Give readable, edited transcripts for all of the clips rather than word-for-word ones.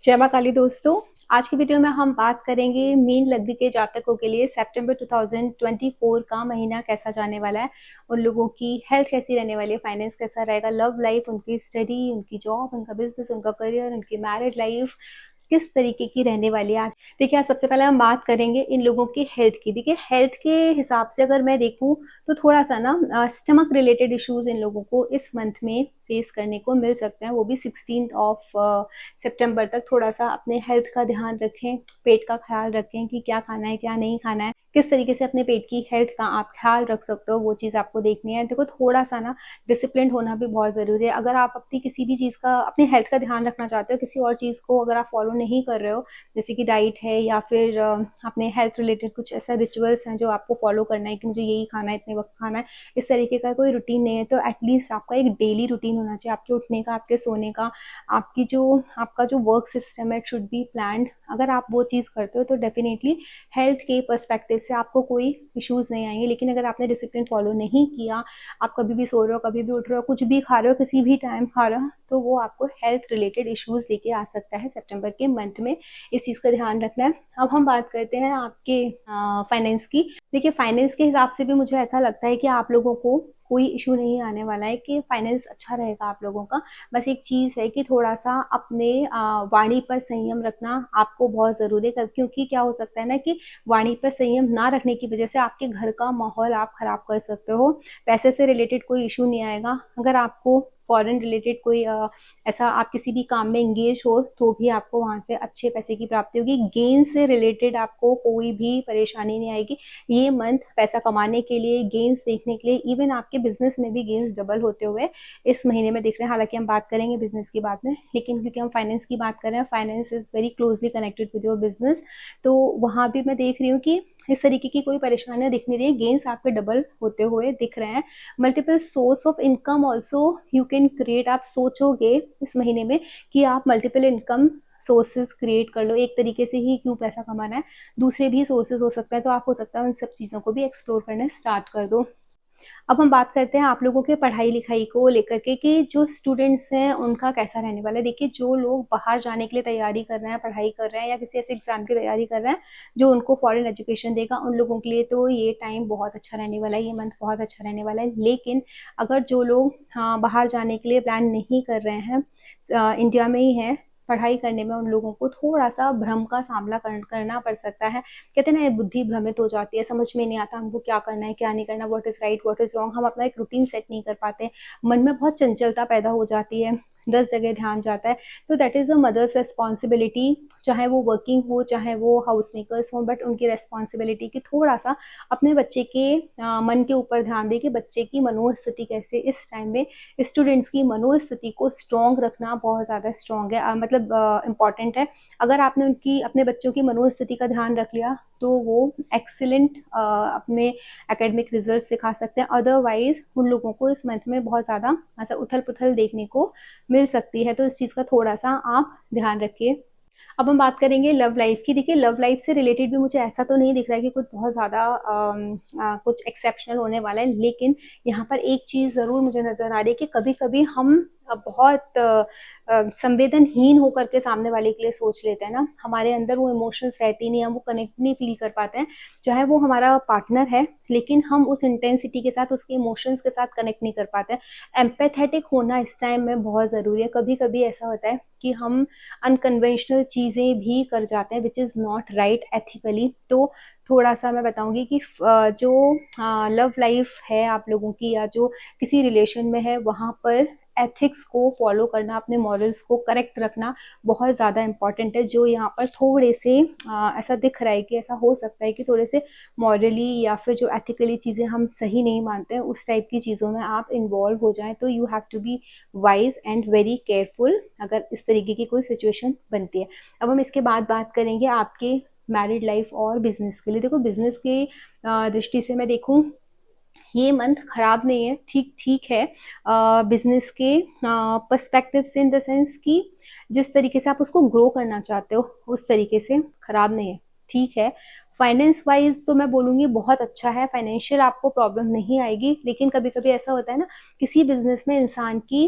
जय माँ काली दोस्तों। आज की वीडियो में हम बात करेंगे मीन लग्न के जातकों के लिए सितंबर 2024 का महीना कैसा जाने वाला है। उन लोगों की हेल्थ कैसी रहने वाली है, फाइनेंस कैसा रहेगा, लव लाइफ, उनकी स्टडी, उनकी जॉब, उनका बिजनेस, उनका करियर, उनकी मैरिड लाइफ किस तरीके की रहने वाली है। आज देखिए, आज सबसे पहले हम बात करेंगे इन लोगों की हेल्थ की। देखिए, हेल्थ के हिसाब से अगर मैं देखूं तो थोड़ा सा ना स्टमक रिलेटेड इश्यूज इन लोगों को इस मंथ में फेस करने को मिल सकते हैं, वो भी 16 ऑफ सितंबर तक। थोड़ा सा अपने हेल्थ का ध्यान रखें, पेट का ख्याल रखें कि क्या खाना है क्या नहीं खाना है, किस तरीके से अपने पेट की हेल्थ का आप ख्याल रख सकते हो, वो चीज़ आपको देखनी है। देखो, थोड़ा सा ना डिसिप्लिन होना भी बहुत ज़रूरी है। अगर आप अपनी किसी भी चीज़ का, अपनी हेल्थ का ध्यान रखना चाहते हो, किसी और चीज़ को अगर आप फॉलो नहीं कर रहे हो, जैसे कि डाइट है या फिर अपने हेल्थ रिलेटेड कुछ ऐसा रिचुअल्स हैं जो आपको फॉलो करना है कि मुझे यही खाना है, इतने वक्त खाना है, इस तरीके का कोई रूटीन नहीं है, तो एटलीस्ट आपका एक डेली रूटीन होना चाहिए। आपके उठने का, आपके सोने का, आपका जो वर्क सिस्टम है, इट शुड बी प्लान्ड। अगर आप वो चीज़ करते हो तो डेफिनेटली हेल्थ के पर्सपेक्टिव से आपको कोई इश्यूज नहीं आएंगे। लेकिन अगर आपने डिसिप्लिन फॉलो नहीं किया, आप कभी भी सो रहे हो, कभी भी उठ रहे हो, कुछ भी खा रहे हो, किसी भी टाइम खा रहे हो, तो वो आपको हेल्थ रिलेटेड इश्यूज लेके आ सकता है सितंबर के मंथ में। इस चीज़ का ध्यान रखना है। अब हम बात करते हैं आपके फाइनेंस की। देखिए, फाइनेंस के हिसाब से भी मुझे ऐसा लगता है कि आप लोगों को कोई इशू नहीं आने वाला है, कि फाइनेंस अच्छा रहेगा आप लोगों का। बस एक चीज़ है कि थोड़ा सा अपने वाणी पर संयम रखना आपको बहुत ज़रूरी है, क्योंकि क्या हो सकता है ना कि वाणी पर संयम ना रखने की वजह से आपके घर का माहौल आप खराब कर सकते हो। पैसे से रिलेटेड कोई इशू नहीं आएगा। अगर आपको फॉरेन रिलेटेड कोई ऐसा आप किसी भी काम में इंगेज हो तो भी आपको वहां से अच्छे पैसे की प्राप्ति होगी। गेन से रिलेटेड आपको कोई भी परेशानी नहीं आएगी। ये मंथ पैसा कमाने के लिए, गेन्स देखने के लिए, इवन आपके बिजनेस में भी गेन्स डबल होते हुए इस महीने में दिख रहे हैं। हालांकि हम बात करेंगे बिजनेस की बात में, लेकिन क्योंकि हम फाइनेंस की बात कर रहे हैं, finance is very closely connected with your business, तो वहां भी मैं देख रही हूँ कि इस तरीके की कोई परेशानियां दिख नहीं रही, गेन्स आपके डबल होते हुए दिख रहे हैं। Multiple source of income also you can create. आप सोचोगे इस महीने में कि आप मल्टीपल इनकम सोर्सेज क्रिएट कर लो। एक तरीके से ही क्यों पैसा कमाना है, दूसरे भी सोर्सेज हो सकते हैं, तो आप हो सकता है उन सब चीज़ों को भी एक्सप्लोर करना स्टार्ट कर दो। अब हम बात करते हैं आप लोगों के पढ़ाई लिखाई को लेकर के कि जो स्टूडेंट्स हैं उनका कैसा रहने वाला है। देखिए, जो लोग बाहर जाने के लिए तैयारी कर रहे हैं, पढ़ाई कर रहे हैं, या किसी ऐसे एग्जाम की तैयारी कर रहे हैं जो उनको फॉरेन एजुकेशन देगा, उन लोगों के लिए तो ये टाइम बहुत अच्छा रहने वाला है, ये मंथ बहुत अच्छा रहने वाला है। लेकिन अगर जो लोग बाहर जाने के लिए प्लान नहीं कर रहे हैं, इंडिया में ही है, पढ़ाई करने में उन लोगों को थोड़ा सा भ्रम का सामना करना पड़ सकता है। कहते हैं ना, बुद्धि भ्रमित हो जाती है, समझ में नहीं आता हमको क्या करना है क्या नहीं करना, what is right what is wrong. हम अपना एक रूटीन सेट नहीं कर पाते, मन में बहुत चंचलता पैदा हो जाती है, 10 जगह ध्यान जाता है। तो that is a mother's responsibility, चाहे वो वर्किंग हो चाहे वो हाउस मेकर्स हो, बट उनकी रेस्पॉन्सिबिलिटी कि थोड़ा सा अपने बच्चे के मन के ऊपर ध्यान दे कि बच्चे की मनोस्थिति कैसे इस टाइम में, स्टूडेंट्स की मनोस्थिति को स्ट्रॉन्ग रखना बहुत ज़्यादा स्ट्रॉन्ग है, मतलब इम्पॉर्टेंट है। अगर आपने उनकी, अपने बच्चों की मनोस्थिति का ध्यान रख लिया तो वो एक्सीलेंट अपने एकेडमिक रिजल्ट्स दिखा सकते हैं। अदरवाइज उन लोगों को इस मंथ में बहुत ज़्यादा ऐसा उथल पुथल देखने को मिल सकती है, तो इस चीज़ का थोड़ा सा आप ध्यान रखिए। अब हम बात करेंगे लव लाइफ की। देखिए, लव लाइफ से रिलेटेड भी मुझे ऐसा तो नहीं दिख रहा है कि कुछ बहुत ज़्यादा कुछ एक्सेप्शनल होने वाला है, लेकिन यहाँ पर एक चीज़ ज़रूर मुझे नज़र आ रही है कि कभी कभी हम बहुत संवेदनहीन होकर के सामने वाले के लिए सोच लेते हैं ना, हमारे अंदर वो इमोशंस रहती नहीं, हम वो कनेक्ट नहीं फील कर पाते हैं, चाहे वो हमारा पार्टनर है, लेकिन हम उस इंटेंसिटी के साथ, उसके इमोशंस के साथ कनेक्ट नहीं कर पाते हैं। एम्पैथेटिक होना इस टाइम में बहुत ज़रूरी है। कभी कभी ऐसा होता है कि हम अनकन्वेंशनल चीज़ें भी कर जाते हैं, which is not right ethically. तो थोड़ा सा मैं बताऊंगी कि जो लव लाइफ है आप लोगों की, या जो किसी रिलेशन में है, वहाँ पर एथिक्स को फॉलो करना, अपने मॉरल्स को करेक्ट रखना बहुत ज़्यादा इंपॉर्टेंट है। जो यहाँ पर थोड़े से ऐसा दिख रहा है कि ऐसा हो सकता है कि थोड़े से मॉरली या फिर जो एथिकली चीज़ें हम सही नहीं मानते हैं, उस टाइप की चीज़ों में आप इन्वॉल्व हो जाएं, तो you have to be wise and very careful अगर इस तरीके की कोई सिचुएशन बनती है। अब हम इसके बाद बात करेंगे आपके मैरिड लाइफ और बिजनेस के लिए। देखो, बिजनेस की दृष्टि से मैं देखूं, ये मंथ खराब नहीं है, ठीक ठीक है। बिजनेस के पर्सपेक्टिव से, इन द सेंस कि जिस तरीके से आप उसको ग्रो करना चाहते हो उस तरीके से खराब नहीं है, ठीक है। फाइनेंस वाइज तो मैं बोलूँगी बहुत अच्छा है, फाइनेंशियल आपको प्रॉब्लम नहीं आएगी। लेकिन कभी कभी ऐसा होता है ना, किसी बिजनेस में इंसान की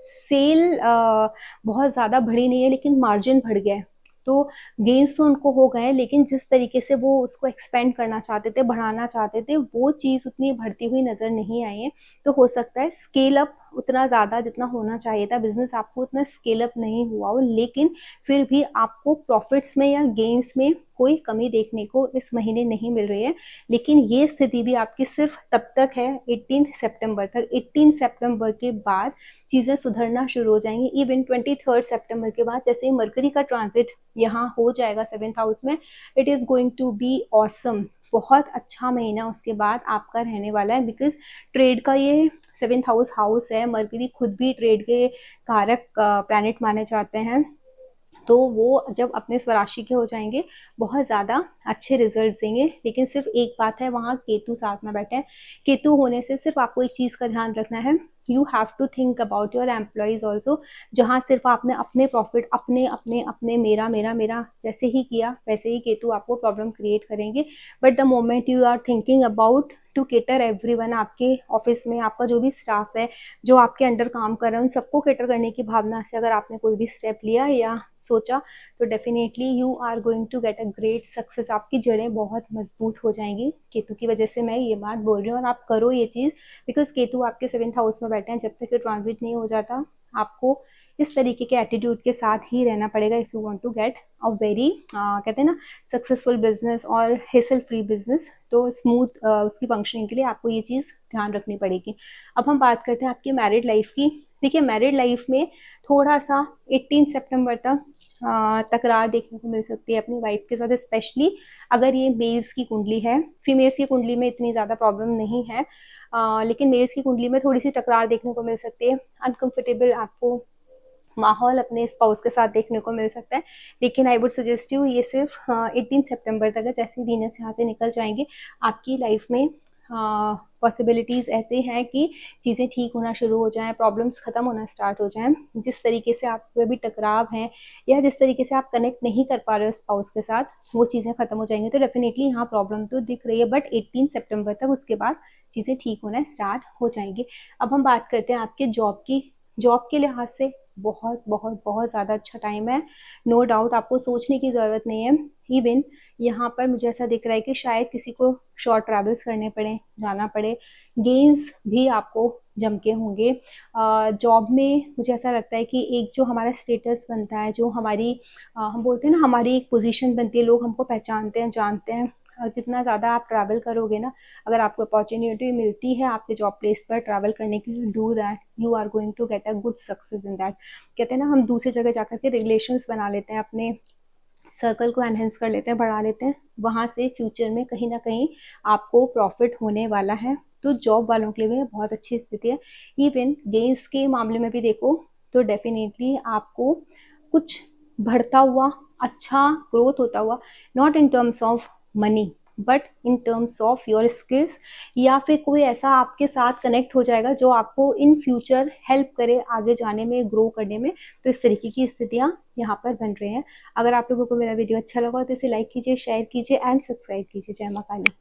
सेल बहुत ज़्यादा बढ़ी नहीं है लेकिन मार्जिन बढ़ गया है। तो गेन्स तो उनको हो गए, लेकिन जिस तरीके से वो उसको एक्सपेंड करना चाहते थे, बढ़ाना चाहते थे, वो चीज़ उतनी बढ़ती हुई नज़र नहीं आई है। तो हो सकता है स्केल अप उतना ज़्यादा जितना होना चाहिए था बिजनेस आपको उतना स्केल अप नहीं हुआ हो, लेकिन फिर भी आपको प्रॉफिट्स में या गेन्स में कोई कमी देखने को इस महीने नहीं मिल रही है। लेकिन ये स्थिति भी आपकी सिर्फ तब तक है 18 सितंबर तक। 18 सितंबर के बाद चीज़ें सुधरना शुरू हो जाएंगी। इवन 23 सितंबर के बाद जैसे ही मरकरी का ट्रांजिट यहाँ हो जाएगा 7th हाउस में, it is going to be awesome. बहुत अच्छा महीना उसके बाद आपका रहने वाला है, बिकॉज ट्रेड का ये 7th हाउस है। मरकरी खुद भी ट्रेड के कारक प्लैनेट माने जाते हैं। तो वो जब अपने स्वराशि के हो जाएंगे बहुत ज़्यादा अच्छे रिजल्ट देंगे। लेकिन सिर्फ एक बात है, वहाँ केतु साथ में बैठे हैं। केतु होने से सिर्फ आपको एक चीज़ का ध्यान रखना है, you have to think about your employees also. जहाँ सिर्फ आपने अपने प्रॉफिट अपने अपने अपने मेरा मेरा मेरा जैसे ही किया वैसे ही केतु आपको प्रॉब्लम क्रिएट करेंगे। But the moment you are thinking about to cater everyone, आपके ऑफिस में आपका जो भी स्टाफ है, जो आपके अंडर काम कर रहे हैं, उन सबको केटर करने की भावना से अगर आपने कोई भी स्टेप लिया या सोचा, तो definitely you are going to get a great success. आपकी जड़ें बहुत मजबूत हो जाएंगी। केतु की वजह से मैं ये बात बोल रही हूँ, और आप करो ये चीज़, बिकॉज केतु आपके 7th हाउस में बैठे हैं। जब तक ये ट्रांजिट नहीं हो जाता आपको इस तरीके के एटीट्यूड के साथ ही रहना पड़ेगा if you want to get a very कहते हैं ना सक्सेसफुल बिजनेस और हेसल फ्री बिजनेस। तो स्मूथ उसकी फंक्शनिंग के लिए आपको ये चीज़ ध्यान रखनी पड़ेगी। अब हम बात करते हैं आपकी मैरिड लाइफ की। देखिए, मैरिड लाइफ में थोड़ा सा 18 सितंबर तक तकरार देखने को मिल सकती है अपनी वाइफ के साथ, स्पेशली अगर ये मेल्स की कुंडली है। फीमेल्स की कुंडली में इतनी ज़्यादा प्रॉब्लम नहीं है, लेकिन मेल्स की कुंडली में थोड़ी सी तकरार देखने को मिल सकती है। अनकंफर्टेबल आपको माहौल अपने स्पाउस के साथ देखने को मिल सकता है। लेकिन आई वुड सजेस्ट यू, ये सिर्फ 18 सितंबर तक है। जैसे ही वीनस यहाँ से निकल जाएंगे आपकी लाइफ में पॉसिबिलिटीज़ ऐसे हैं कि चीज़ें ठीक होना शुरू हो जाएं, प्रॉब्लम्स ख़त्म होना स्टार्ट हो जाएं। जिस तरीके से आपको अभी टकराव हैं या जिस तरीके से आप कनेक्ट नहीं कर पा रहे हो स्पाउस के साथ, वो चीज़ें ख़त्म हो जाएंगी। तो डेफिनेटली यहाँ प्रॉब्लम तो दिख रही है, बट 18 सितंबर तक उसके बाद चीज़ें ठीक होना स्टार्ट हो जाएंगी। अब हम बात करते हैं आपके जॉब की। जॉब के लिहाज से बहुत बहुत बहुत ज़्यादा अच्छा टाइम है, नो डाउट। आपको सोचने की ज़रूरत नहीं है। इवन यहाँ पर मुझे ऐसा दिख रहा है कि शायद किसी को शॉर्ट ट्रैवल्स करने पड़े, जाना पड़े। गेन्स भी आपको जम के होंगे। जॉब में मुझे ऐसा लगता है कि एक जो हमारा स्टेटस बनता है, जो हमारी हम बोलते हैं ना, हमारी एक पोजीशन बनती है, लोग हमको पहचानते हैं, जानते हैं। और जितना ज़्यादा आप ट्रैवल करोगे ना, अगर आपको अपॉर्चुनिटी मिलती है आपके जॉब प्लेस पर ट्रैवल करने के लिए, do that, you are going to get a good success in that. कहते हैं ना, हम दूसरी जगह जाकर के रिलेशंस बना लेते हैं, अपने सर्कल को एनहेंस कर लेते हैं, बढ़ा लेते हैं। वहाँ से फ्यूचर में कहीं ना कहीं आपको प्रॉफिट होने वाला है। तो जॉब वालों के लिए बहुत अच्छी स्थिति है। इवन गेन्स के मामले में भी देखो तो डेफिनेटली आपको कुछ बढ़ता हुआ अच्छा ग्रोथ होता हुआ, not in terms of money but in terms of your skills, या फिर कोई ऐसा आपके साथ कनेक्ट हो जाएगा जो आपको इन फ्यूचर हेल्प करे आगे जाने में, ग्रो करने में। तो इस तरीके की स्थितियां यहाँ पर बन रही हैं। अगर आप लोगों को मेरा वीडियो अच्छा लगा तो इसे लाइक कीजिए, शेयर कीजिए एंड सब्सक्राइब कीजिए। जय मां काली।